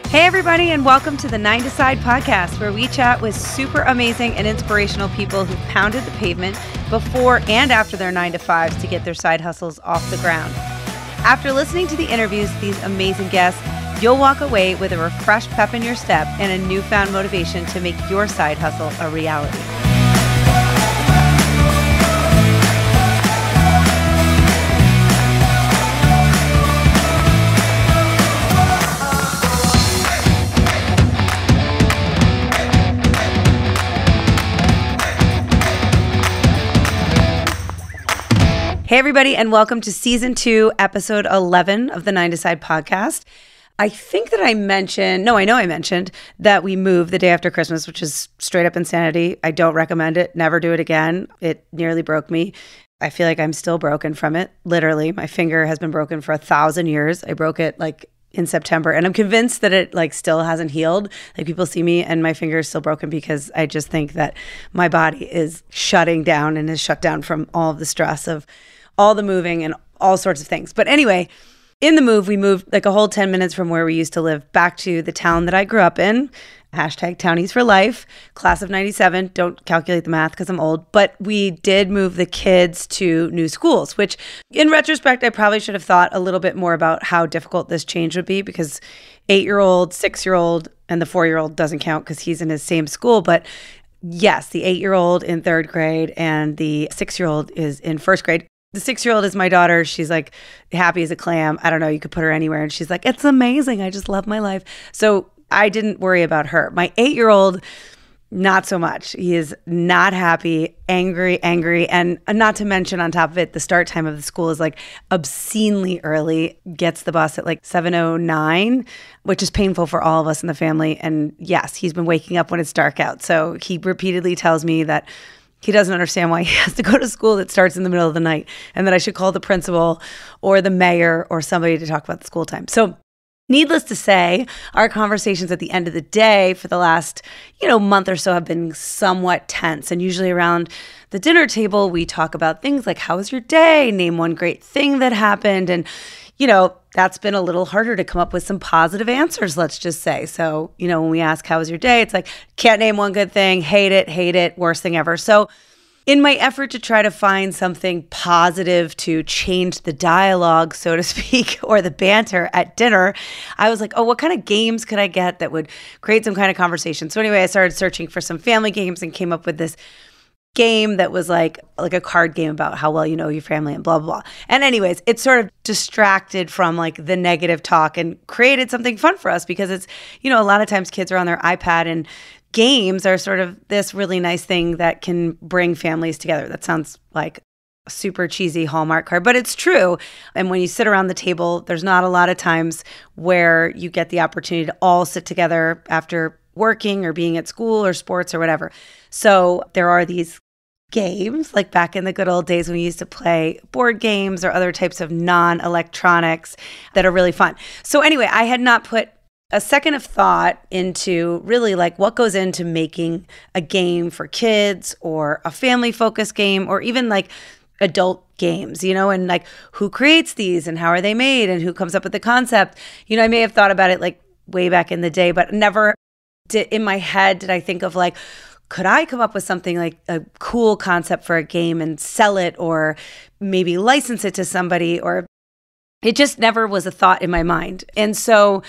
Hey everybody, and welcome to the 9 Decide podcast, where we chat with super amazing and inspirational people who pounded the pavement before and after their 9 to 5s to get their side hustles off the ground. After listening to the interviews with these amazing guests, you'll walk away with a refreshed pep in your step and a newfound motivation to make your side hustle a reality. Hey everybody, and welcome to season 2, episode 11 of the 9 Decide podcast. I think that I mentioned that we moved the day after Christmas, which is straight up insanity. I don't recommend it. Never do it again. It nearly broke me. I feel like I'm still broken from it. Literally, my finger has been broken for 1,000 years. I broke it in September, and I'm convinced that it still hasn't healed. People see me and my finger is still broken because I just think that my body is shutting down and is shut down from all of the stress of all the moving and all sorts of things. But anyway, in the move, we moved a whole 10 minutes from where we used to live back to the town that I grew up in. Hashtag Townies for life, class of 97. Don't calculate the math because I'm old. But we did move the kids to new schools, which in retrospect, I probably should have thought a little bit more about how difficult this change would be, because 8-year-old, 6-year-old, and the 4-year-old doesn't count because he's in his same school. But yes, the 8-year-old in 3rd grade and the 6-year-old is in 1st grade. The 6-year-old is my daughter. She's happy as a clam. I don't know. You could put her anywhere. And she's like, it's amazing. I just love my life. So I didn't worry about her. My 8-year-old, not so much. He is not happy, angry. And not to mention on top of it, the start time of the school is obscenely early. Gets the bus at 7:09, which is painful for all of us in the family. And yes, he's been waking up when it's dark out. So he repeatedly tells me that he doesn't understand why he has to go to school that starts in the middle of the night, and that I should call the principal or the mayor or somebody to talk about the school time. So needless to say, our conversations at the end of the day for the last, month or so have been somewhat tense. And usually around the dinner table, we talk about things like, how was your day? Name one great thing that happened. And, that's been a little harder to come up with some positive answers, let's just say. So, when we ask, how was your day? It's can't name one good thing, hate it, worst thing ever. So in my effort to try to find something positive to change the dialogue, so to speak, or the banter at dinner, I was what kind of games could I get that would create some kind of conversation? So anyway, I started searching for some family games and came up with this game that was like a card game about how well you know your family and blah, blah, blah. And anyways, it sort of distracted from the negative talk and created something fun for us, because it's, a lot of times kids are on their iPad, and games are sort of this really nice thing that can bring families together. That sounds like a super cheesy Hallmark card, but it's true. And when you sit around the table, there's not a lot of times where you get the opportunity to all sit together after working or being at school or sports or whatever. So there are these games, back in the good old days when we used to play board games or other types of non-electronics that are really fun. So anyway, I had not put a second of thought into really what goes into making a game for kids, or a family-focused game, or even adult games, and who creates these and how are they made and who comes up with the concept. I may have thought about it way back in the day, but never in my head did I think of could I come up with something a cool concept for a game and sell it, or maybe license it to somebody, or it just never was a thought in my mind. And so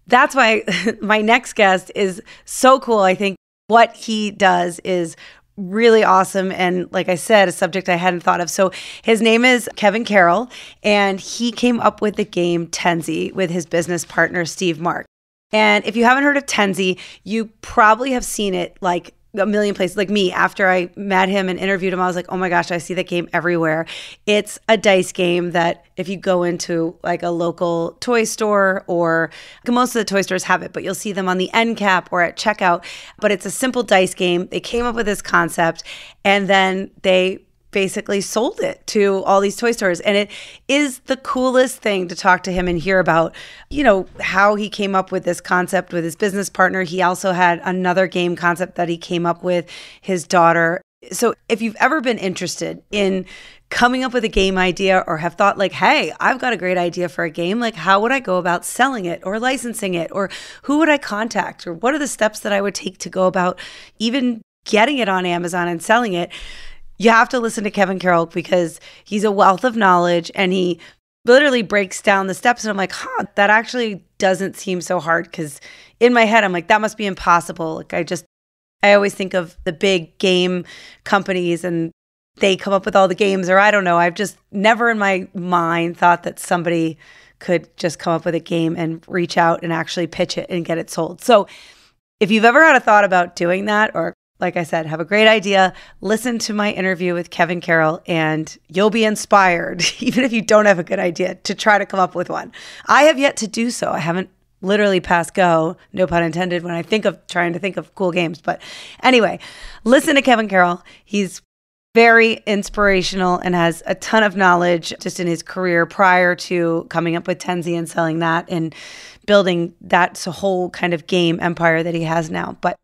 that's why my next guest is so cool. I think what he does is really awesome. And like I said, a subject I hadn't thought of. So his name is Kevin Carroll, and he came up with the game Tenzi with his business partner, Steve Mark. And if you haven't heard of Tenzi, you probably have seen it a million places. Me, after I met him and interviewed him, I was oh my gosh, I see that game everywhere. It's a dice game that if you go into a local toy store, or most of the toy stores have it, but you'll see them on the end cap or at checkout. But it's a simple dice game. They came up with this concept, and then they basically sold it to all these toy stores. And it is the coolest thing to talk to him and hear about, how he came up with this concept with his business partner. He also had another game concept that he came up with his daughter. So if you've ever been interested in coming up with a game idea or have thought like, hey, I've got a great idea for a game, like how would I go about selling it or licensing it, or who would I contact, or what are the steps that I would take to go about even getting it on Amazon and selling it, you have to listen to Kevin Carroll because he's a wealth of knowledge and he literally breaks down the steps. And I'm like, that actually doesn't seem so hard, because in my head, I'm like, that must be impossible. Like I always think of the big game companies and they come up with all the games, or I don't know. I've just never in my mind thought that somebody could just come up with a game and reach out and actually pitch it and get it sold. So if you've ever had a thought about doing that, or like I said, have a great idea, listen to my interview with Kevin Carroll and you'll be inspired, even if you don't have a good idea, to try to come up with one. I have yet to do so. I haven't literally passed go, no pun intended, when I think of trying to think of cool games. But anyway, listen to Kevin Carroll. He's very inspirational and has a ton of knowledge just in his career prior to coming up with Tenzi and selling that and building that whole kind of game empire that he has now. But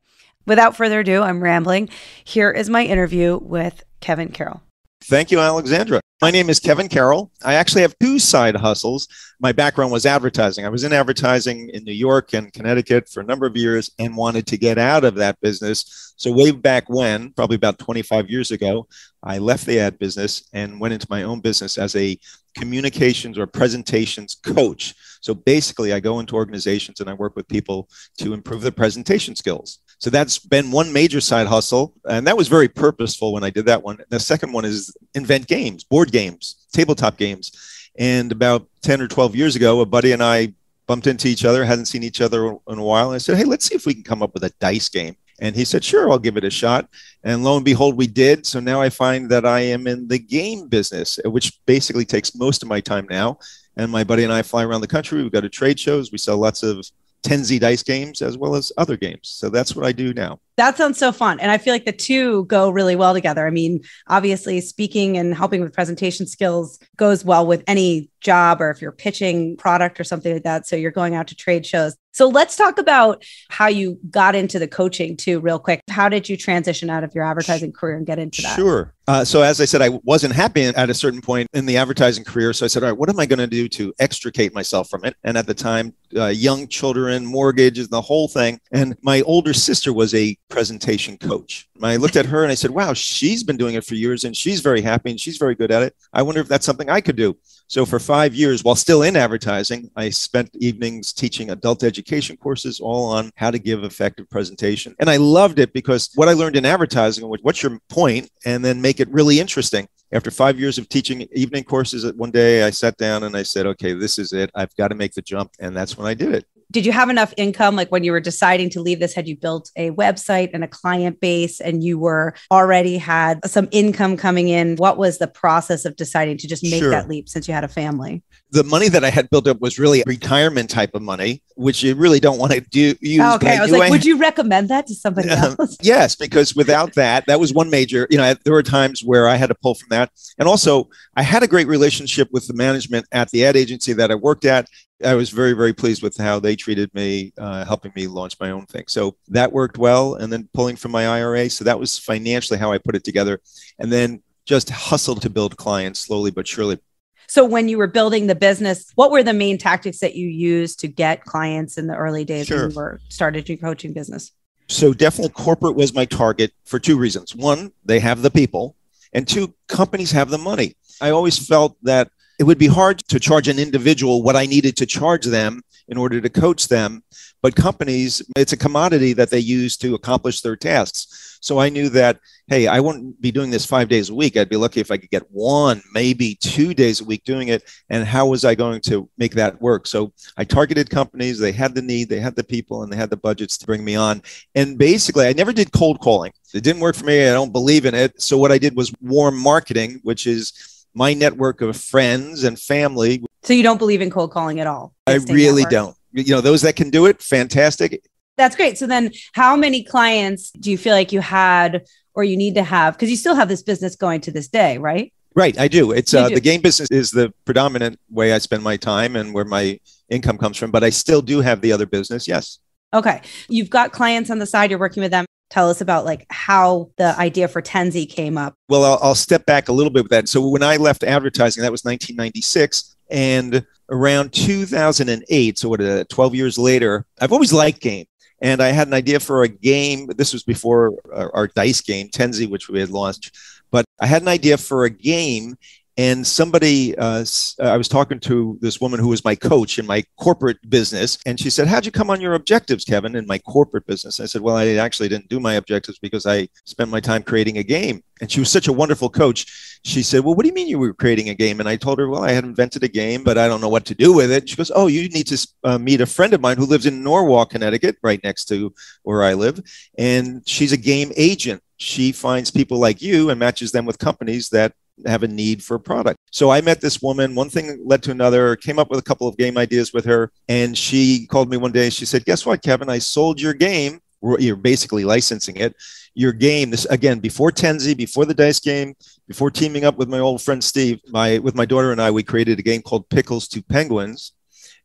without further ado, I'm rambling. Here is my interview with Kevin Carroll. Thank you, Alexandra. My name is Kevin Carroll. I actually have two side hustles. My background was advertising. I was in advertising in New York and Connecticut for a number of years and wanted to get out of that business. So way back when, probably about 25 years ago, I left the ad business and went into my own business as a communications or presentations coach. So basically, I go into organizations and I work with people to improve their presentation skills. So that's been one major side hustle. And that was very purposeful when I did that one. The second one is invent games, board games, tabletop games. And about 10 or 12 years ago, a buddy and I bumped into each other, hadn't seen each other in a while. And I said, hey, let's see if we can come up with a dice game. And he said, sure, I'll give it a shot. And lo and behold, we did. So now I find that I am in the game business, which basically takes most of my time now. And my buddy and I fly around the country. We go to trade shows. We sell lots of Tenzi dice games as well as other games. So that's what I do now. That sounds so fun. And I feel like the two go really well together. I mean, obviously speaking and helping with presentation skills goes well with any job, or if you're pitching product or something like that. So you're going out to trade shows. So let's talk about how you got into the coaching too, real quick. How did you transition out of your advertising career and get into that? Sure. So as I said, I wasn't happy at a certain point in the advertising career. So I said, all right, what am I going to do to extricate myself from it? And at the time, young children, mortgages, the whole thing. And my older sister was a presentation coach. I looked at her and I said, wow, she's been doing it for years and she's very happy and she's very good at it. I wonder if that's something I could do. So for 5 years, while still in advertising, I spent evenings teaching adult education courses all on how to give effective presentation. And I loved it because what I learned in advertising was what's your point, and then make it really interesting. After 5 years of teaching evening courses, one day I sat down and I said, okay, this is it. I've got to make the jump. And that's when I did it. Did you have enough income? Like when you were deciding to leave this, had you built a website and a client base and you were already had some income coming in? What was the process of deciding to just make that leap since you had a family? The money that I had built up was really retirement type of money, which you really don't want to use. Okay. I was like, would you recommend that to somebody else? Yes, because without that, that was one major, there were times where I had to pull from that. And also I had a great relationship with the management at the ad agency that I worked at. I was very, very pleased with how they treated me, helping me launch my own thing. So that worked well. And then pulling from my IRA. So that was financially how I put it together. And then just hustled to build clients slowly but surely. So when you were building the business, what were the main tactics that you used to get clients in the early days when you started your coaching business? So definitely corporate was my target for two reasons. One, they have the people, and two, companies have the money. I always felt that it would be hard to charge an individual what I needed to charge them in order to coach them. But companies, it's a commodity that they use to accomplish their tasks. So I knew that, hey, I wouldn't be doing this 5 days a week. I'd be lucky if I could get 1, maybe 2 days a week doing it. And how was I going to make that work? So I targeted companies. They had the need, they had the people, and they had the budgets to bring me on. And basically, I never did cold calling. It didn't work for me. I don't believe in it. So what I did was warm marketing, which is my network of friends and family. So you don't believe in cold calling at all? I really don't. Those that can do it, fantastic. That's great. So then how many clients do you feel like you had or you need to have? Because you still have this business going to this day, right? Right. I do. It's the game business is the predominant way I spend my time and where my income comes from. But I still do have the other business. Yes. Okay. You've got clients on the side. You're working with them. tell us about like how the idea for Tenzi came up. Well, I'll step back a little bit with that. So when I left advertising, that was 1996. And around 2008, so 12 years later, I've always liked games. And I had an idea for a game. This was before our dice game, Tenzi, which we had launched. But I had an idea for a game. And somebody, I was talking to this woman who was my coach in my corporate business. And she said, how'd you come on your objectives, Kevin, in my corporate business? I said, well, I actually didn't do my objectives because I spent my time creating a game. And she was such a wonderful coach. She said, well, what do you mean you were creating a game? And I told her, well, I had invented a game, but I don't know what to do with it. She goes, oh, you need to meet a friend of mine who lives in Norwalk, Connecticut, right next to where I live. And she's a game agent. She finds people like you and matches them with companies that have a need for a product. So I met this woman, one thing led to another, came up with a couple of game ideas with her. And she called me one day. She said, guess what, Kevin, I sold your game. You're basically licensing it. Your game, this again, before Tenzi, before the dice game, before teaming up with my old friend Steve, with my daughter and I, we created a game called Pickles to Penguins.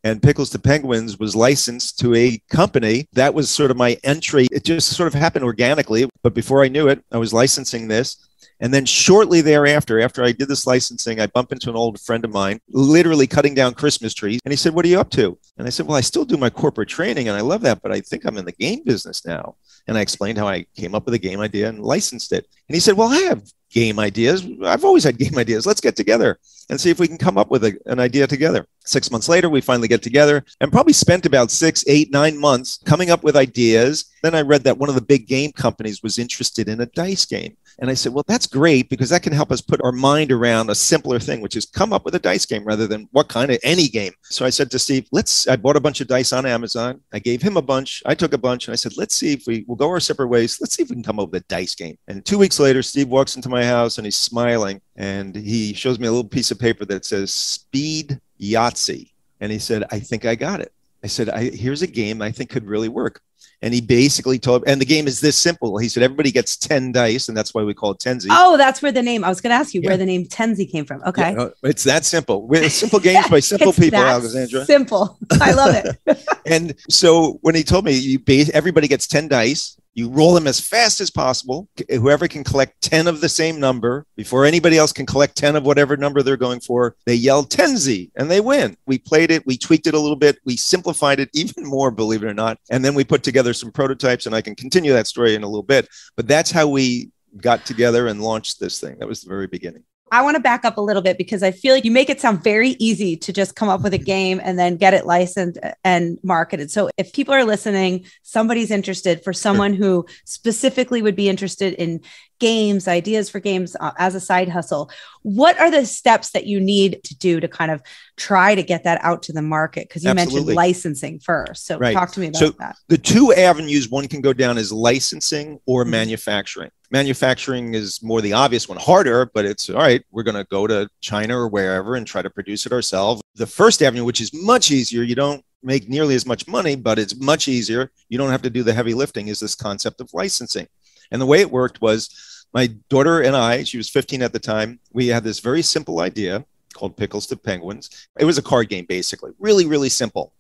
And Pickles to Penguins was licensed to a company. That was sort of my entry. It just sort of happened organically. But before I knew it, I was licensing this. And then shortly thereafter, after I did this licensing, I bumped into an old friend of mine, literally cutting down Christmas trees. And he said, what are you up to? And I said, well, I still do my corporate training and I love that, but I think I'm in the game business now. And I explained how I came up with a game idea and licensed it. And he said, well, I have game ideas. I've always had game ideas. Let's get together and see if we can come up with an idea together. 6 months later, we finally get together and probably spent about 6, 8, 9 months coming up with ideas. Then I read that one of the big game companies was interested in a dice game. And I said, well, that's great because that can help us put our mind around a simpler thing, which is come up with a dice game rather than what kind of any game. So I said to Steve, I bought a bunch of dice on Amazon. I gave him a bunch. I took a bunch and I said, let's see if we'll go our separate ways. Let's see if we can come up with a dice game. And 2 weeks later, Steve walks into my house and he's smiling and he shows me a little piece of paper that says Speed Yahtzee. And he said, I think I got it. I said, here's a game I think could really work. And he basically told, and the game is this simple. He said, everybody gets 10 dice, and that's why we call it Tenzi. Oh, that's where the name, I was going to ask you where the name Tenzi came from. Okay. Yeah, it's that simple. We're simple games by simple people, Alexandra. Simple. I love it. And so when he told me, everybody gets 10 dice, you roll them as fast as possible. Whoever can collect 10 of the same number before anybody else can collect 10 of whatever number they're going for, they yell Tenzi and they win. We played it. We tweaked it a little bit. We simplified it even more, believe it or not. And then we put together some prototypes, and I can continue that story in a little bit. But that's how we got together and launched this thing. That was the very beginning. I want to back up a little bit because I feel like you make it sound very easy to just come up with a game and then get it licensed and marketed. So if people are listening, somebody's interested, for someone who specifically would be interested in games, ideas for games as a side hustle, what are the steps that you need to do to kind of try to get that out to the market? Because you mentioned licensing first. So talk to me about that. The two avenues one can go down is licensing or manufacturing. Manufacturing is more the obvious one, harder, but it's all right. We're going to go to China or wherever and try to produce it ourselves. The first avenue, which is much easier, you don't make nearly as much money, but it's much easier. You don't have to do the heavy lifting, is this concept of licensing. And the way it worked was my daughter and I, she was 15 at the time, we had this very simple idea called Pickles to Penguins. It was a card game, basically, really, really simple.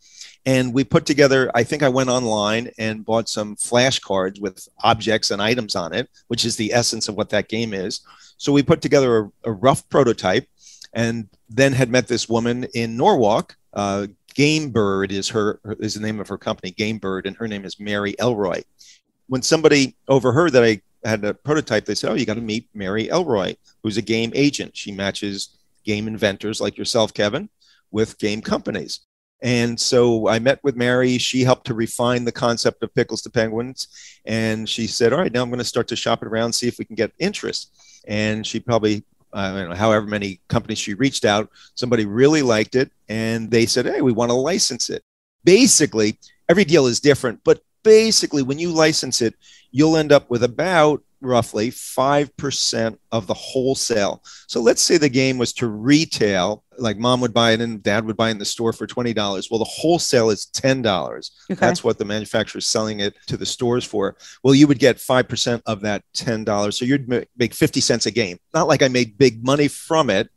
And we put together, I think I went online and bought some flashcards with objects and items on it, which is the essence of what that game is. So we put together a rough prototype and then had met this woman in Norwalk. Game Bird is the name of her company, Game Bird, and her name is Mary Elroy. When somebody overheard that I had a prototype, they said, oh, you got to meet Mary Elroy, who's a game agent. She matches game inventors like yourself, Kevin, with game companies. And so I met with Mary. She helped to refine the concept of Pickles to Penguins. And she said, all right, now I'm going to start to shop it around, see if we can get interest. And she probably, I don't know, however many companies she reached out, somebody really liked it. And they said, hey, we want to license it. Basically, every deal is different, but basically when you license it, you'll end up with about roughly 5% of the wholesale. So let's say the game was to retail, like mom would buy it and dad would buy it in the store for $20. Well, the wholesale is $10. Okay. That's what the manufacturer is selling it to the stores for. Well, you would get 5% of that $10. So you'd make 50 cents a game. Not like I made big money from it,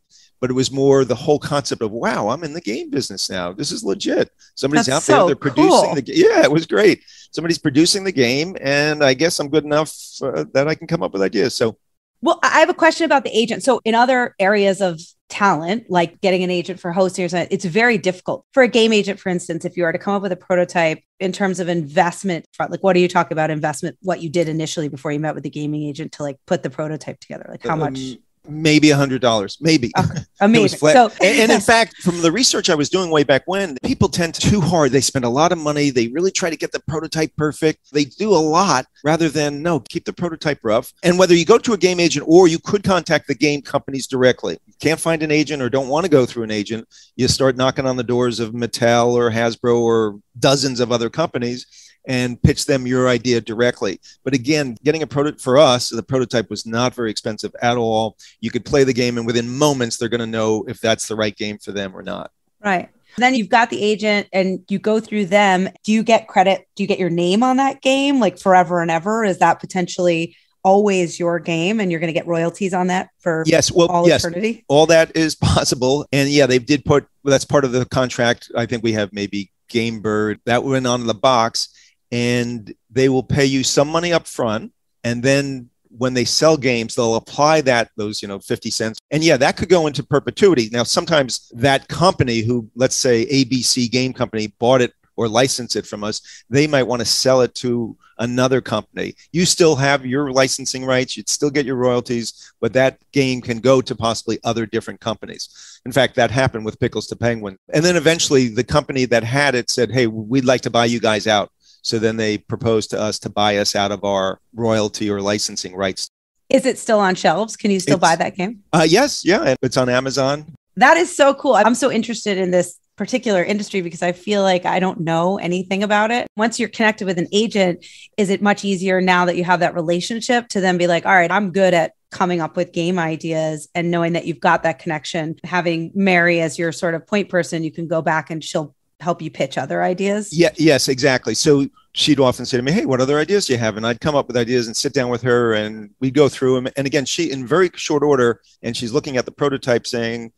but it was more the whole concept of, wow, I'm in the game business now. This is legit. Somebody's That's out there, so they're cool. producing the game. Yeah, it was great. Somebody's producing the game, and I guess I'm good enough that I can come up with ideas. So, well, I have a question about the agent. So in other areas of talent, like getting an agent for hosting or something, it's very difficult. For a game agent, for instance, if you are to come up with a prototype in terms of investment, like what are you talking about investment, what you did initially before you met with the gaming agent to like put the prototype together? Like how much? Maybe $100, maybe. Okay. Amazing. So, and in fact, from the research I was doing way back when, people tend too hard. They spend a lot of money. They really try to get the prototype perfect. They do a lot rather than, no, keep the prototype rough. And whether you go to a game agent or you could contact the game companies directly, you can't find an agent or don't want to go through an agent, you start knocking on the doors of Mattel or Hasbro or dozens of other companies and pitch them your idea directly. But again, getting a prototype for us, the prototype was not very expensive at all. You could play the game and within moments, they're going to know if that's the right game for them or not. Right. Then you've got the agent and you go through them. Do you get credit? Do you get your name on that game like forever and ever? Is that potentially always your game and you're going to get royalties on that for eternity? All that is possible. And yeah, they did put, that's part of the contract. I think we have maybe Game Bird that went on the box. And they will pay you some money up front. And then when they sell games, they'll apply those 50 cents. And yeah, that could go into perpetuity. Now, sometimes that company who, let's say ABC Game Company, bought it or licensed it from us, they might want to sell it to another company. You still have your licensing rights. You'd still get your royalties, but that game can go to possibly other different companies. In fact, that happened with Pickles to Penguin. And then eventually the company that had it said, hey, we'd like to buy you guys out. So then they proposed to us to buy us out of our royalty or licensing rights. Is it still on shelves? Can you still buy that game? Yes. Yeah. It's on Amazon. That is so cool. I'm so interested in this particular industry because I feel like I don't know anything about it. Once you're connected with an agent, is it much easier now that you have that relationship to then be like, all right, I'm good at coming up with game ideas and knowing that you've got that connection, having Mary as your sort of point person, you can go back and she'll help you pitch other ideas? Yeah, yes, exactly. So she'd often say to me, hey, what other ideas do you have? And I'd come up with ideas and sit down with her and we'd go through them. And again, she in very short order, and she's looking at the prototype saying,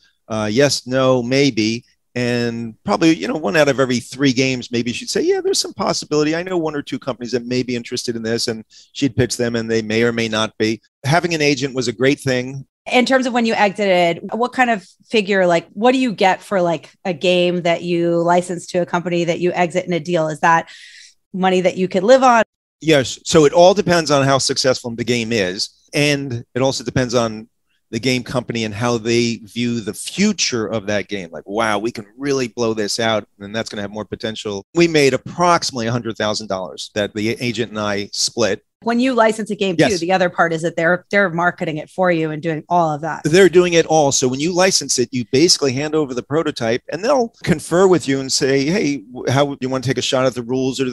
yes, no, maybe. And probably, one out of every 3 games, maybe she'd say, yeah, there's some possibility. I know 1 or 2 companies that may be interested in this, and she'd pitch them and they may or may not be. Having an agent was a great thing. In terms of when you exited, what kind of figure, like what do you get for like a game that you license to a company that you exit in a deal? Is that money that you could live on? Yes. So it all depends on how successful the game is. And it also depends on the game company and how they view the future of that game. Like, wow, we can really blow this out and that's going to have more potential. We made approximately $100,000 that the agent and I split. When you license a game too, the other part is that they're marketing it for you and doing all of that. They're doing it all. So when you license it, you basically hand over the prototype and they'll confer with you and say, hey, how do you want to take a shot at the rules or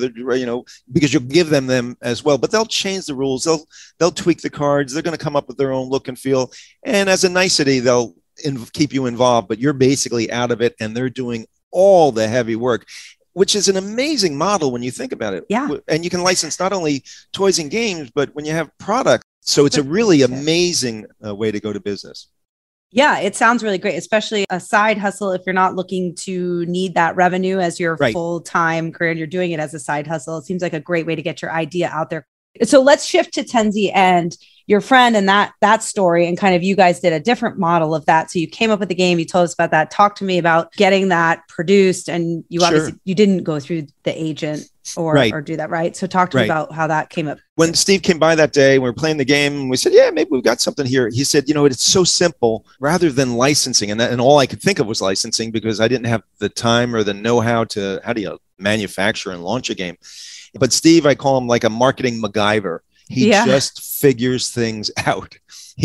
because you'll give them as well, but they'll change the rules. They'll tweak the cards. They're going to come up with their own look and feel. And as a nicety, they'll keep you involved, but you're basically out of it and they're doing all the heavy work, which is an amazing model when you think about it. Yeah. And you can license not only toys and games, but when you have product. So it's a really amazing way to go to business. Yeah, it sounds really great, especially a side hustle. If you're not looking to need that revenue as your full-time career and you're doing it as a side hustle, it seems like a great way to get your idea out there. So let's shift to Tenzi and your friend and that story, and kind of you guys did a different model of that. So you came up with the game, you told us about that. Talk to me about getting that produced, and you obviously you didn't go through the agent or do that, right? So talk to me about how that came up. When Steve came by that day, we were playing the game and we said, yeah, maybe we've got something here. He said, it's so simple rather than licensing. And all I could think of was licensing because I didn't have the time or the know-how to, how do you manufacture and launch a game? But Steve, I call him like a marketing MacGyver. He just figures things out.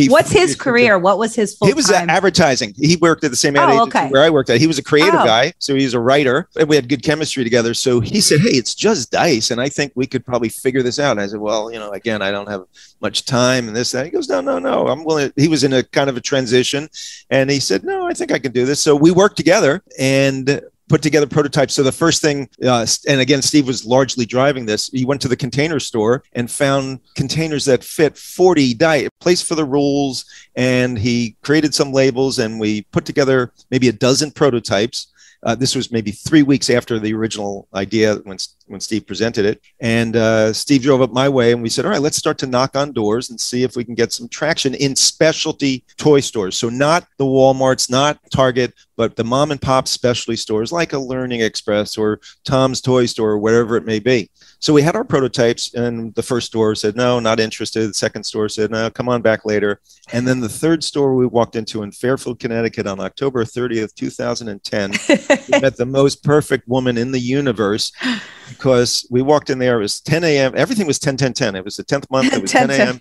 What's his career? What was his full time? He was advertising. He worked at the same agency where I worked at. He was a creative guy. So he's a writer. And we had good chemistry together. So he said, hey, it's just dice. And I think we could probably figure this out. And I said, well, again, I don't have much time and this, that. He goes, no, I'm willing. He was in a kind of a transition. And he said, no, I think I can do this. So we worked together. And put together prototypes. So the first thing, and again, Steve was largely driving this. He went to the container store and found containers that fit 40 die, place for the rules, and he created some labels, and we put together maybe a dozen prototypes. This was maybe 3 weeks after the original idea when Steve presented it. And Steve drove up my way and we said, all right, let's start to knock on doors and see if we can get some traction in specialty toy stores. So not the Walmarts, not Target, but the mom and pop specialty stores like a Learning Express or Tom's Toy Store or whatever it may be. So we had our prototypes, and the first store said, no, not interested. The second store said, no, come on back later. And then the third store we walked into in Fairfield, Connecticut on October 30th, 2010, we met the most perfect woman in the universe, because we walked in there, it was 10 a.m. Everything was 10, 10, 10. It was the 10th month, it was 10 a.m.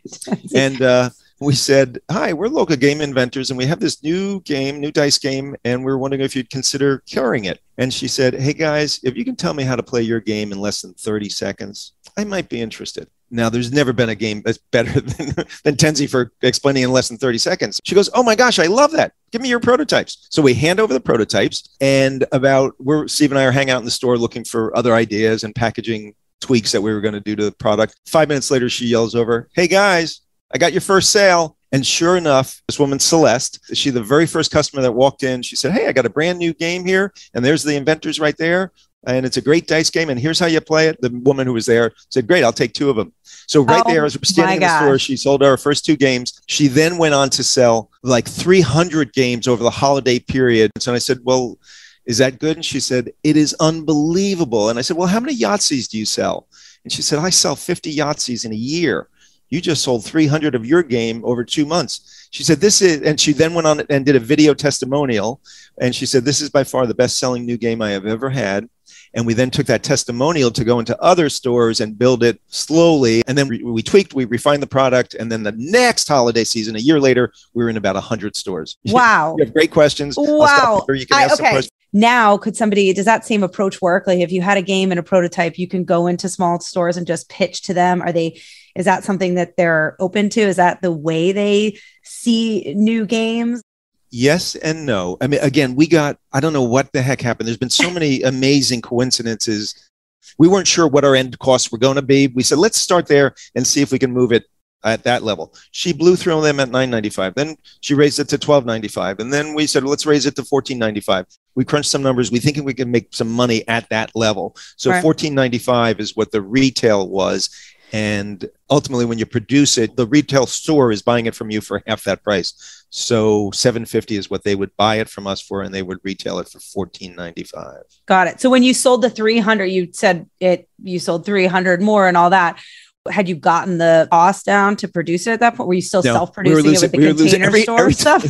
And we said, hi, we're local game inventors, and we have this new game, new dice game, and we're wondering if you'd consider carrying it. And she said, hey, guys, if you can tell me how to play your game in less than 30 seconds, I might be interested. Now, there's never been a game that's better than Tenzi for explaining in less than 30 seconds. She goes, oh, my gosh, I love that. Give me your prototypes. So we hand over the prototypes, and Steve and I are hanging out in the store looking for other ideas and packaging tweaks that we were going to do to the product. 5 minutes later, she yells over, hey, guys, I got your first sale. And sure enough, this woman, Celeste, she's the very first customer that walked in. She said, hey, I got a brand new game here. And there's the inventors right there. And it's a great dice game. And here's how you play it. The woman who was there said, great, I'll take 2 of them. So there, as we're standing in the store, she sold our first 2 games. She then went on to sell like 300 games over the holiday period. And so I said, well, is that good? And she said, it is unbelievable. And I said, well, how many Yahtzees do you sell? And she said, I sell 50 Yahtzees in a year. You just sold 300 of your game over 2 months. She said, this is, and she then went on and did a video testimonial. And she said, this is by far the best selling new game I have ever had. And we then took that testimonial to go into other stores and build it slowly. And then we tweaked, we refined the product. And then the next holiday season, a year later, we were in about 100 stores. Wow. You have great questions. Wow. You can ask some questions. Now, does that same approach work? Like if you had a game and a prototype, you can go into small stores and just pitch to them. Is that something that they're open to? Is that the way they see new games? Yes and no. I mean, again, I don't know what the heck happened. There's been so many amazing coincidences. We weren't sure what our end costs were going to be. We said, let's start there and see if we can move it at that level. She blew through them at $9.95. Then she raised it to $12.95. And then we said, well, let's raise it to $14.95. We crunched some numbers. We think we can make some money at that level. So right. $14.95 is what the retail was. And ultimately, when you produce it, the retail store is buying it from you for half that price. So $7.50 is what they would buy it from us for, and they would retail it for $14.95. Got it. So when you sold the 300, you said you sold 300 more and all that. Had you gotten the cost down to produce it at that point? Were you still self-producing it with the container store stuff?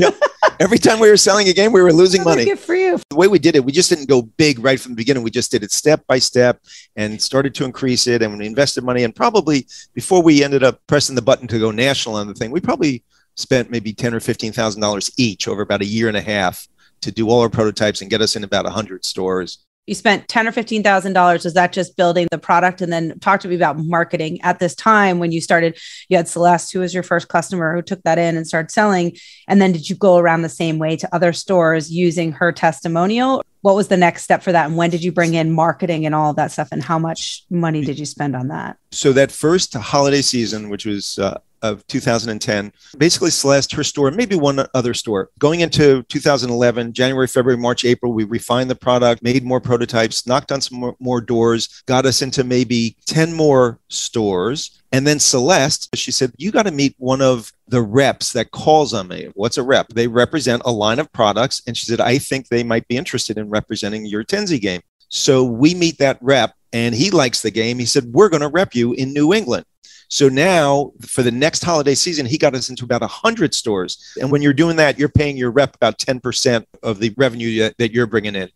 Every time we were selling a game, we were losing money. Good for you. The way we did it, we just didn't go big right from the beginning. We just did it step by step and started to increase it. And when we invested money, and probably before we ended up pressing the button to go national on the thing, we probably spent maybe $10,000 or $15,000 each over about a year and a half to do all our prototypes and get us in about 100 stores. You spent $10,000 or $15,000. Was that just building the product? And then talk to me about marketing at this time when you started. You had Celeste, who was your first customer, who took that in and started selling. And then did you go around the same way to other stores using her testimonial? What was the next step for that? And when did you bring in marketing and all of that stuff? And how much money did you spend on that? So that first holiday season, which was of 2010, basically Celeste, her store, maybe one other store. Going into 2011, January, February, March, April, we refined the product, made more prototypes, knocked on some more doors, got us into maybe 10 more stores. And then Celeste, she said, you got to meet one of the reps that calls on me. What's a rep? They represent a line of products. And she said, I think they might be interested in representing your Tenzi game. So we meet that rep and he likes the game. He said, we're going to rep you in New England. So now for the next holiday season, he got us into about 100 stores. And when you're doing that, you're paying your rep about 10% of the revenue that you're bringing in.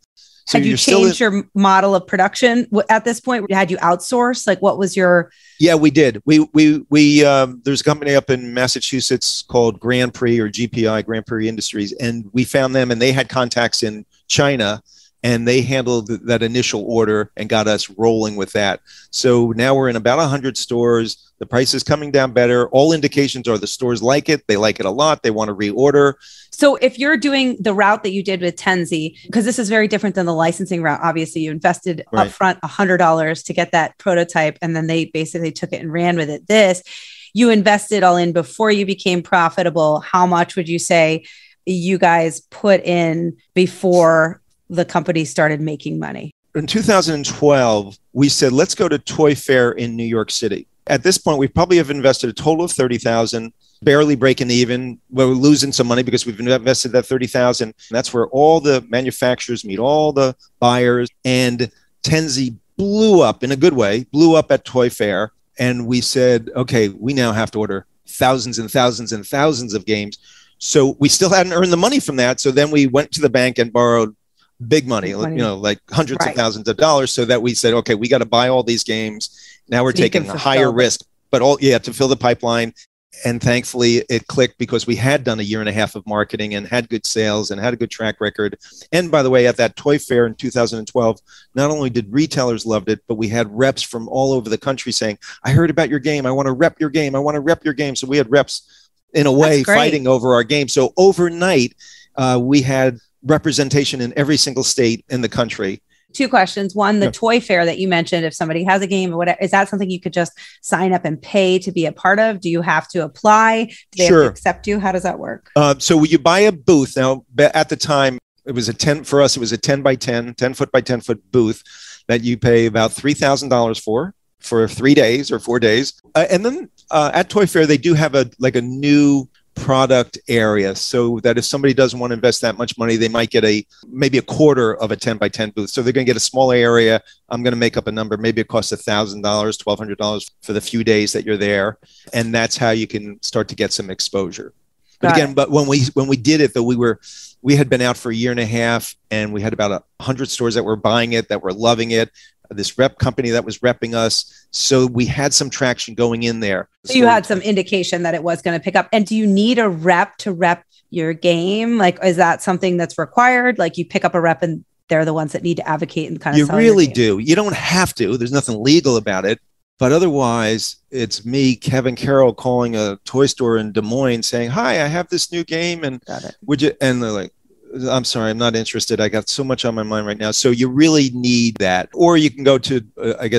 So had you changed your model of production at this point? Had you outsourced? Like what was your... Yeah, we did. We there's a company up in Massachusetts called Grand Prix or GPI, Grand Prix Industries. And we found them and they had contacts in China. and they handled that initial order and got us rolling with that. So now we're in about 100 stores. The price is coming down better. All indications are the stores like it. They like it a lot. They want to reorder. So if you're doing the route that you did with Tenzi, because this is very different than the licensing route, obviously you invested upfront $100 to get that prototype, and then they basically took it and ran with it. You invested all in before you became profitable. How much would you say you guys put in before the company started making money? In 2012, we said, let's go to Toy Fair in New York City. At this point, we probably have invested a total of $30,000, barely breaking even. We're losing some money because we've invested that $30,000. That's where all the manufacturers meet all the buyers. And Tenzi blew up in a good way, blew up at Toy Fair. And we said, okay, we now have to order thousands and thousands and thousands of games. So we still hadn't earned the money from that. So then we went to the bank and borrowed big money, like hundreds of thousands of dollars, so that we said, okay, we got to buy all these games. Now we're taking a higher risk, but to fill the pipeline. And thankfully it clicked because we had done a year and a half of marketing and had good sales and had a good track record. And by the way, at that Toy Fair in 2012, not only did retailers loved it, but we had reps from all over the country saying, I heard about your game. I want to rep your game. I want to rep your game. So we had reps in a way fighting over our game. So overnight, we had representation in every single state in the country. Two questions. One, the Toy Fair that you mentioned, if somebody has a game or whatever, is that something you could just sign up and pay to be a part of? Do you have to apply? Do they have to accept you? How does that work? So you buy a booth. Now, at the time, it was for us, it was a 10 by 10 foot by 10 foot booth that you pay about $3,000 for 3 days or 4 days. And then at Toy Fair, they do have a new product area, so that if somebody doesn't want to invest that much money, they might get maybe a quarter of a 10 by 10 booth. So they're going to get a smaller area. I'm going to make up a number. Maybe it costs $1,000, $1,200 for the few days that you're there. And that's how you can start to get some exposure. But when we did it, though, we had been out for a year and a half, and we had about 100 stores that were buying it, that were loving it. This rep company that was repping us. So we had some traction going in there. So you had some indication that it was going to pick up. And do you need a rep to rep your game? Like, is that something that's required? Like you pick up a rep and they're the ones that need to advocate and kind of sell your game? You really do. You don't have to. There's nothing legal about it. But otherwise, it's me, Kevin Carroll, calling a toy store in Des Moines saying, hi, I have this new game. And would you? And they're like, I'm sorry, I'm not interested. I got so much on my mind right now. So you really need that. Or you can go to,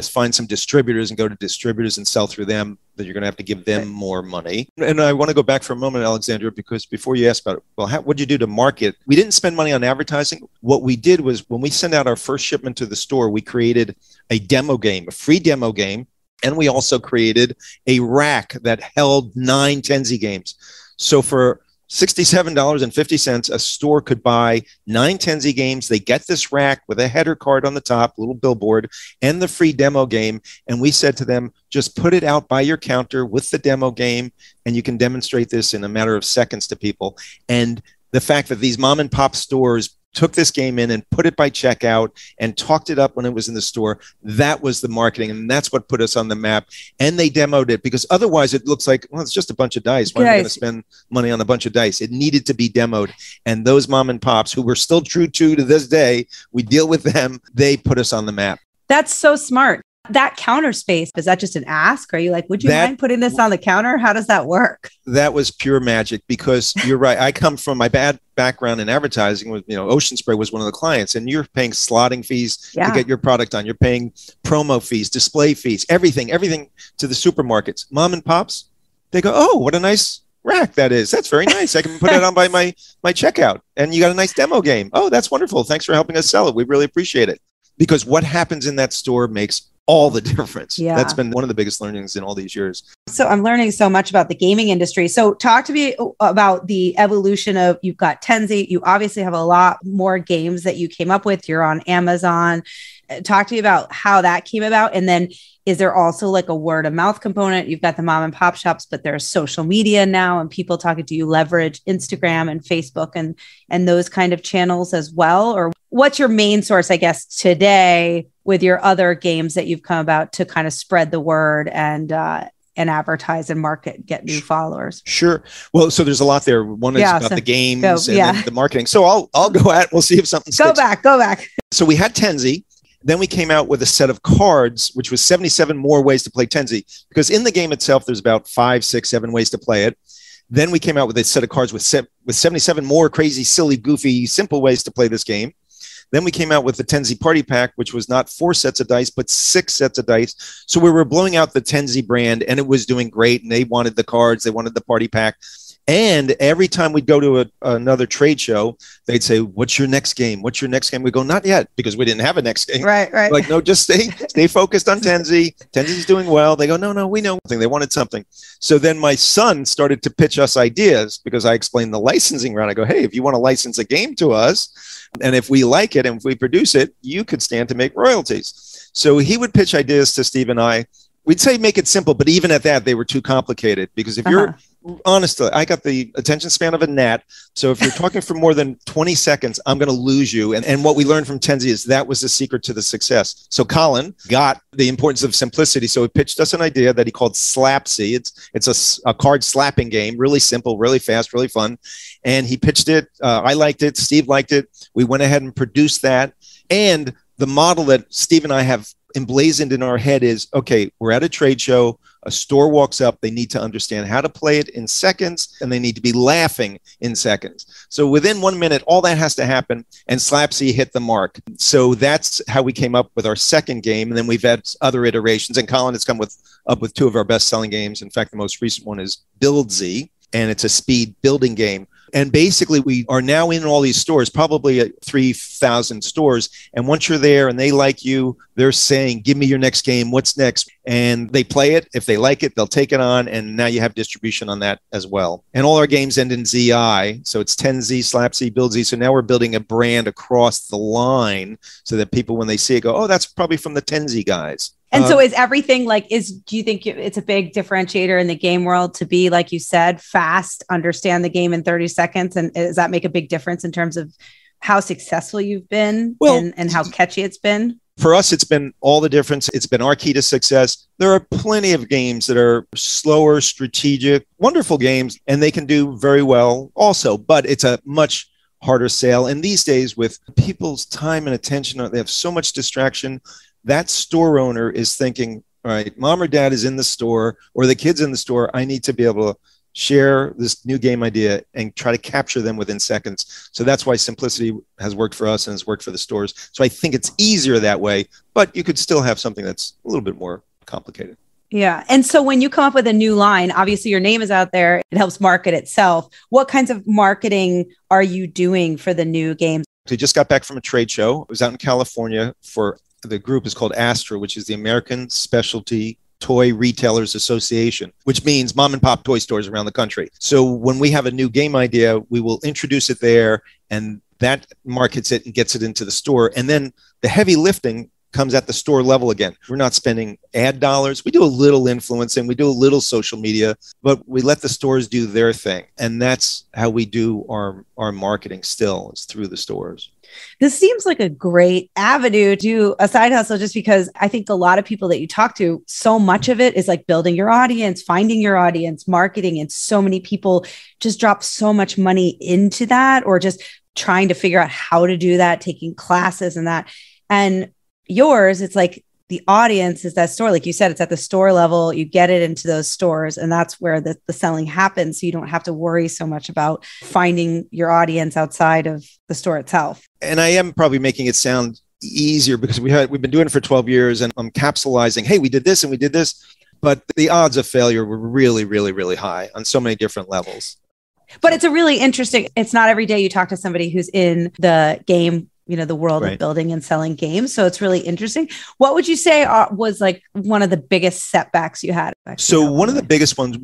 find some distributors and go to distributors and sell through them, that you're going to have to give them more money. And I want to go back for a moment, Alexandra, because before you asked about it, well, what did you do to market? We didn't spend money on advertising. What we did was when we sent out our first shipment to the store, we created a demo game, a free demo game. And we also created a rack that held 9 Tenzi games. So for $67.50, a store could buy 9 Tenzi games. They get this rack with a header card on the top, little billboard, and the free demo game. And we said to them, just put it out by your counter with the demo game, and you can demonstrate this in a matter of seconds to people. And the fact that these mom and pop stores took this game in and put it by checkout and talked it up when it was in the store, that was the marketing. And that's what put us on the map. And they demoed it, because otherwise it looks like, well, it's just a bunch of dice. Why am I going to spend money on a bunch of dice? It needed to be demoed. And those mom and pops, who we're still true to this day, we deal with them, they put us on the map. That's so smart. That counter space, is that just an ask? Are you like, would you mind putting this on the counter? How does that work? That was pure magic, because you're right. I come from my background in advertising with, Ocean Spray was one of the clients, and you're paying slotting fees to get your product on. You're paying promo fees, display fees, everything to the supermarkets. Mom and pops, they go, oh, what a nice rack that is. That's very nice. I can put it on by my checkout. And you got a nice demo game. Oh, that's wonderful. Thanks for helping us sell it. We really appreciate it. Because what happens in that store makes all the difference. Yeah. That's been one of the biggest learnings in all these years. So I'm learning so much about the gaming industry. So talk to me about the evolution of, you've got Tenzi, you obviously have a lot more games that you came up with. You're on Amazon. Talk to me about how that came about. And then is there also like a word of mouth component? You've got the mom and pop shops, but there's social media now and people talking to you, leverage Instagram and Facebook and those kind of channels as well? Or what's your main source, I guess, today with your other games that you've come about to kind of spread the word and and advertise and market, get new followers? Sure. Well, so there's a lot there. One is about the games and then the marketing. So I'll go at it. We'll see if something sticks. Go back. So we had Tenzi. Then we came out with a set of cards, which was 77 more ways to play Tenzi. Because in the game itself, there's about 5, 6, 7 ways to play it. Then we came out with a set of cards with 77 more crazy, silly, goofy, simple ways to play this game. Then we came out with the Tenzi Party Pack, which was not 4 sets of dice, but 6 sets of dice. So we were blowing out the Tenzi brand, and it was doing great. And they wanted the cards. They wanted the party pack. And every time we'd go to another trade show, they'd say, what's your next game? What's your next game? We go, not yet, because we didn't have a next game. Right. Like, no, just stay focused on Tenzi. Tenzi's doing well. They go, no, we know something. They wanted something. So then my son started to pitch us ideas because I explained the licensing round. I go, hey, if you want to license a game to us, and if we like it and if we produce it, you could stand to make royalties. So he would pitch ideas to Steve and I. We'd say make it simple, but even at that, they were too complicated because if you're honestly, I got the attention span of a gnat. So if you're talking for more than 20 seconds, I'm going to lose you. And what we learned from Tenzi is that was the secret to the success. So Colin got the importance of simplicity. So he pitched us an idea that he called Slapsy. It's a card slapping game, really simple, really fast, really fun. And he pitched it. I liked it. Steve liked it. We went ahead and produced that. And the model that Steve and I have emblazoned in our head is, okay, we're at a trade show, a store walks up, they need to understand how to play it in seconds, and they need to be laughing in seconds. So within 1 minute, all that has to happen, and Slapsy hit the mark. So that's how we came up with our second game, and then we've had other iterations, and Colin has come up with 2 of our best-selling games. In fact, the most recent one is Buildsy, and it's a speed building game. And basically, we are now in all these stores, probably at 3,000 stores. And once you're there and they like you, they're saying, give me your next game. What's next? And they play it. If they like it, they'll take it on. And now you have distribution on that as well. And all our games end in ZI. So it's Tenzi, Slapsy, Buildsy. So now we're building a brand across the line so that people, when they see it, go, oh, that's probably from the Tenzi guys. And so is everything do you think it's a big differentiator in the game world to be, like you said, fast, understand the game in 30 seconds? And does that make a big difference in terms of how successful you've been and how catchy it's been? For us, it's been all the difference. It's been our key to success. There are plenty of games that are slower, strategic, wonderful games, and they can do very well also, but it's a much harder sale. And these days, with people's time and attention, they have so much distraction. That store owner is thinking, all right, mom or dad is in the store or the kid's in the store. I need to be able to share this new game idea and try to capture them within seconds. So that's why simplicity has worked for us and has worked for the stores. So I think it's easier that way, but you could still have something that's a little bit more complicated. Yeah. And so when you come up with a new line, obviously your name is out there. It helps market itself. What kinds of marketing are you doing for the new games? We just got back from a trade show. I was out in California for the group is called ASTRA, which is the American Specialty Toy Retailers Association, which means mom and pop toy stores around the country. So when we have a new game idea, we will introduce it there and that markets it and gets it into the store. And then the heavy lifting comes at the store level again. We're not spending ad dollars. We do a little influencing, we do a little social media, but we let the stores do their thing. And that's how we do our marketing still, is through the stores. This seems like a great avenue to a side hustle, just because I think a lot of people that you talk to, so much of it is like building your audience, finding your audience, marketing. And so many people just drop so much money into that, or just trying to figure out how to do that, taking classes and that. And yours, it's like the audience is that store. Like you said, it's at the store level. You get it into those stores, and that's where the selling happens. So you don't have to worry so much about finding your audience outside of the store itself. And I am probably making it sound easier because we've been doing it for 12 years and I'm capsulizing, hey, we did this and we did this. But the odds of failure were really, really, really high on so many different levels. But it's a really interesting, it's not every day you talk to somebody who's in the game, the world of building and selling games. So it's really interesting. What would you say was like one of the biggest setbacks you had? So one of the biggest ones,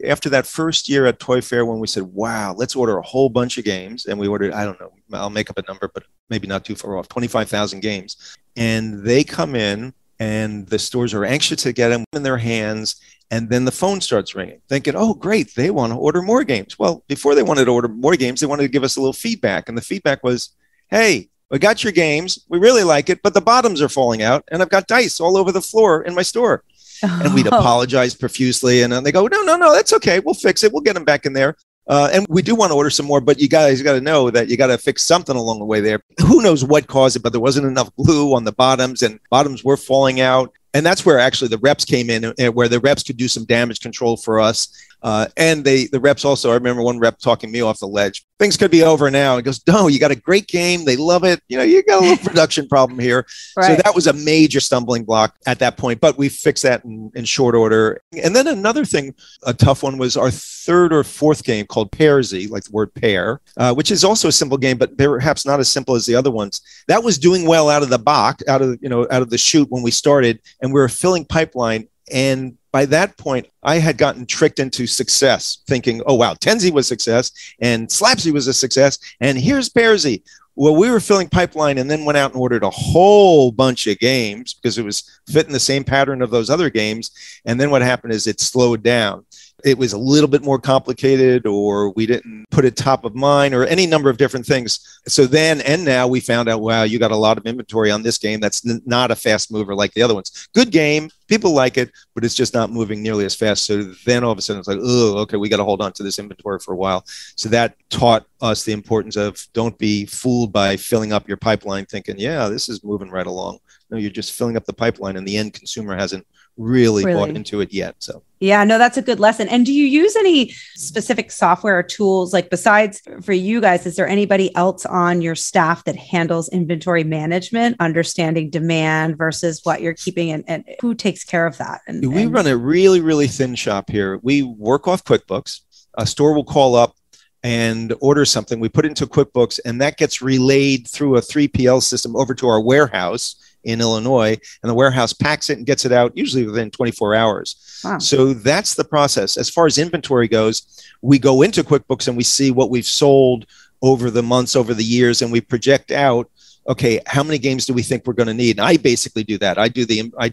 after that first year at Toy Fair, when we said, wow, let's order a whole bunch of games. And we ordered, I don't know, I'll make up a number, but maybe not too far off, 25,000 games. And they come in and the stores are anxious to get them in their hands. And then the phone starts ringing, thinking, oh, great, they want to order more games. Well, before they wanted to order more games, they wanted to give us a little feedback. And the feedback was, hey, we got your games. We really like it, but the bottoms are falling out and I've got dice all over the floor in my store. And we'd apologize profusely. And then they go, no, that's okay. We'll fix it. We'll get them back in there. And we do want to order some more, but you guys got to know that you got to fix something along the way there. Who knows what caused it, but there wasn't enough glue on the bottoms and bottoms were falling out. And that's where actually the reps came in, where the reps could do some damage control for us. And the reps also, I remember one rep talking me off the ledge. Things could be over now. He goes, no, you got a great game. They love it. You got a little production problem here. Right. So that was a major stumbling block at that point, but we fixed that in short order. And then another thing, a tough one, was our third or fourth game called Tenzi, like the word pear, which is also a simple game, but perhaps not as simple as the other ones. That was doing well out of the box, out of the chute when we started, and we were filling pipeline. And by that point, I had gotten tricked into success, thinking, oh, wow, Tenzi was success and Slapsy was a success. And here's Tenzi. Well, we were filling pipeline and then went out and ordered a whole bunch of games because it was fitting the same pattern of those other games. And then what happened is it slowed down. It was a little bit more complicated, or we didn't put it top of mind, or any number of different things. So then and now we found out, wow, you got a lot of inventory on this game that's not a fast mover like the other ones. Good game. People like it, but it's just not moving nearly as fast. So then all of a sudden it's like, oh, okay, we got to hold on to this inventory for a while. So that taught us the importance of don't be fooled by filling up your pipeline thinking, yeah, this is moving right along. No, you're just filling up the pipeline and the end consumer hasn't really bought into it yet. So yeah, no, that's a good lesson. And do you use any specific software or tools, like besides for you guys, is there anybody else on your staff that handles inventory management, understanding demand versus what you're keeping, and who takes care of that? We run a really, really thin shop here. We work off QuickBooks. A store will call up and order something. We put it into QuickBooks, and that gets relayed through a 3PL system over to our warehouse in Illinois, and the warehouse packs it and gets it out usually within 24 hours. Wow. So that's the process. As far as inventory goes, we go into QuickBooks and we see what we've sold over the months, over the years, and we project out, okay, how many games do we think we're going to need? And I basically do that. I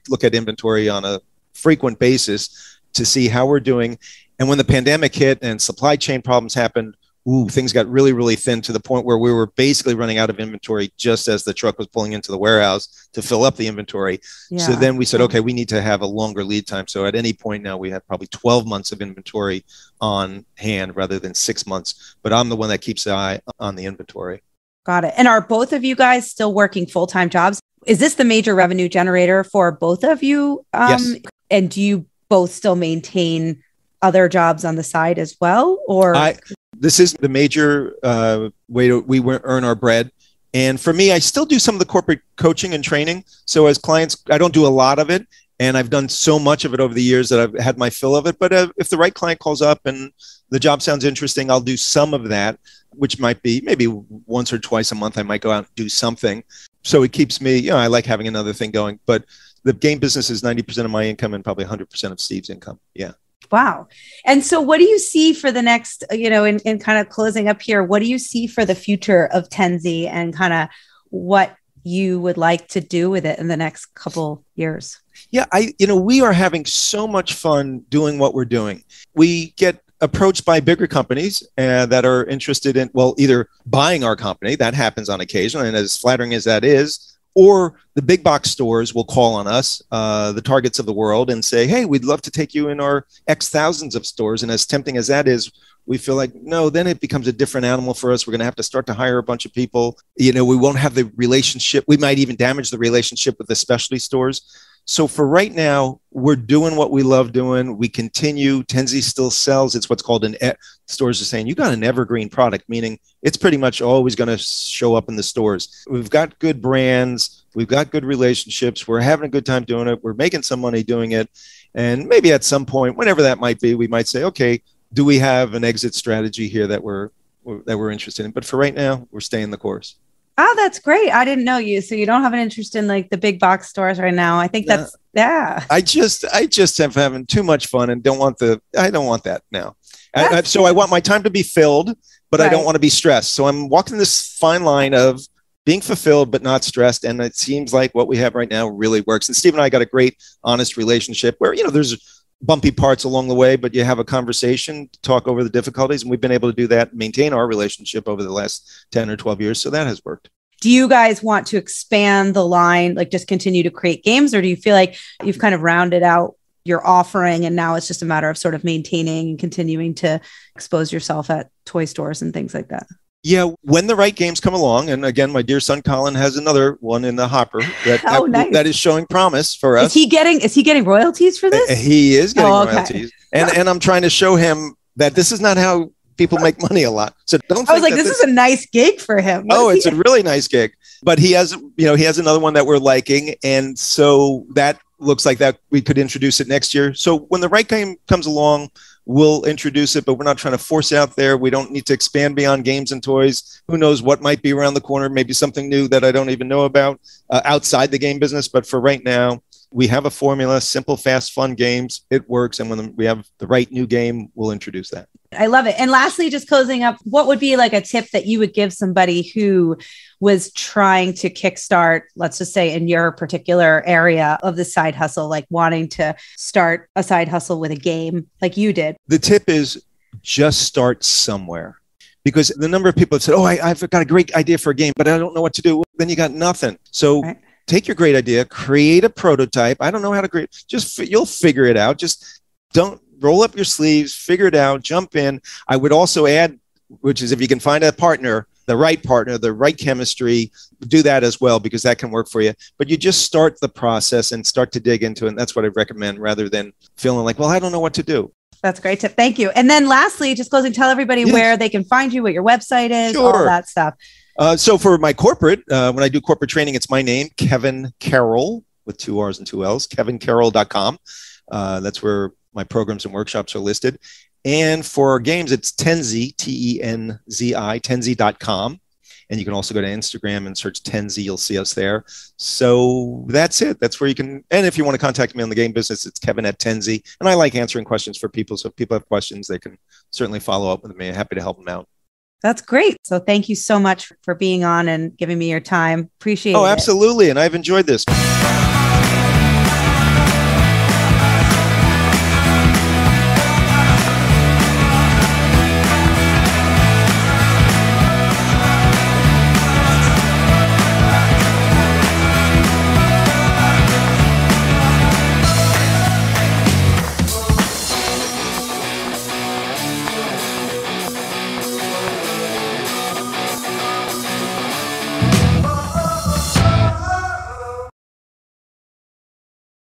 look at inventory on a frequent basis to see how we're doing. And when the pandemic hit and supply chain problems happened, things got really, really thin to the point where we were basically running out of inventory just as the truck was pulling into the warehouse to fill up the inventory. Yeah. So then we said, okay, we need to have a longer lead time. So at any point now, we have probably 12 months of inventory on hand rather than 6 months. But I'm the one that keeps the eye on the inventory. Got it. And are both of you guys still working full-time jobs? Is this the major revenue generator for both of you? Yes. And do you both still maintain other jobs on the side as well? Or this is the major way we earn our bread. And for me, I still do some of the corporate coaching and training. So as clients, I don't do a lot of it. And I've done so much of it over the years that I've had my fill of it. But if the right client calls up and the job sounds interesting, I'll do some of that, which might be maybe once or twice a month. I might go out and do something. So it keeps me, I like having another thing going. But the game business is 90% of my income and probably 100% of Steve's income. Yeah. Wow. And so what do you see for the next, in kind of closing up here, what do you see for the future of Tenzi and kind of what you would like to do with it in the next couple years? Yeah, we are having so much fun doing what we're doing. We get approached by bigger companies that are interested in, either buying our company, that happens on occasion, and as flattering as that is, or the big box stores will call on us, the Targets of the world, and say, hey, we'd love to take you in our X thousands of stores. And as tempting as that is, we feel like, no, then it becomes a different animal for us. We're going to have to start to hire a bunch of people. We won't have the relationship. We might even damage the relationship with the specialty stores. So for right now, we're doing what we love doing. We continue. Tenzi still sells. It's what's called stores are saying, you got an evergreen product, meaning it's pretty much always going to show up in the stores. We've got good brands. We've got good relationships. We're having a good time doing it. We're making some money doing it. And maybe at some point, whenever that might be, we might say, okay, do we have an exit strategy here that we're interested in? But for right now, we're staying the course. Oh, that's great. I didn't know you. So you don't have an interest in like the big box stores right now. I think that's, yeah. I just am having too much fun and I don't want that now. So I want my time to be filled, but I don't want to be stressed. So I'm walking this fine line of being fulfilled, but not stressed. And it seems like what we have right now really works. And Steve and I got a great, honest relationship where, there's bumpy parts along the way, but you have a conversation to talk over the difficulties. And we've been able to do that, maintain our relationship over the last 10 or 12 years. So that has worked. Do you guys want to expand the line, like just continue to create games? Or do you feel like you've kind of rounded out your offering. And now it's just a matter of sort of maintaining and continuing to expose yourself at toy stores and things like that. Yeah, when the right games come along, and again, my dear son Colin has another one in the hopper nice. that is showing promise for us. Is he getting royalties for this? He is getting Okay. royalties, and I'm trying to show him that this is not how people make money a lot. So don't. I was like, this is a nice gig for him. It's a really nice gig, but he has another one that we're liking, and so that looks like that we could introduce it next year. So when the right game comes along, we'll introduce it, but we're not trying to force it out there. We don't need to expand beyond games and toys. Who knows what might be around the corner, maybe something new that I don't even know about outside the game business. But for right now, we have a formula, simple, fast, fun games. It works. And when we have the right new game, we'll introduce that. I love it. And lastly, just closing up, what would be like a tip that you would give somebody who was trying to kickstart, let's just say in your particular area of the side hustle, like wanting to start a side hustle with a game like you did? The tip is just start somewhere. Because the number of people have said, I've got a great idea for a game, but I don't know what to do. Then you got nothing. So take your great idea, create a prototype. I don't know how to create, you'll figure it out. Just don't roll up your sleeves, figure it out, jump in. I would also add, which is if you can find a partner, the right chemistry, do that as well, because that can work for you. But you just start the process and start to dig into it. And that's what I recommend, rather than feeling like, well, I don't know what to do. That's a great tip. Thank you. And then lastly, just closing, tell everybody where they can find you, what your website is, all that stuff. So for my corporate, when I do corporate training, it's my name, Kevin Carroll, with 2 R's and 2 L's, kevincarroll.com. That's where my programs and workshops are listed. And for our games, it's Tenzi, Tenzi, Tenzi.com. And you can also go to Instagram and search Tenzi. You'll see us there. So that's it. That's where you can. And if you want to contact me on the game business, it's Kevin@Tenzi. And I like answering questions for people. So if people have questions, they can certainly follow up with me. I'm happy to help them out. That's great. So thank you so much for being on and giving me your time. Appreciate it. Oh, absolutely. And I've enjoyed this.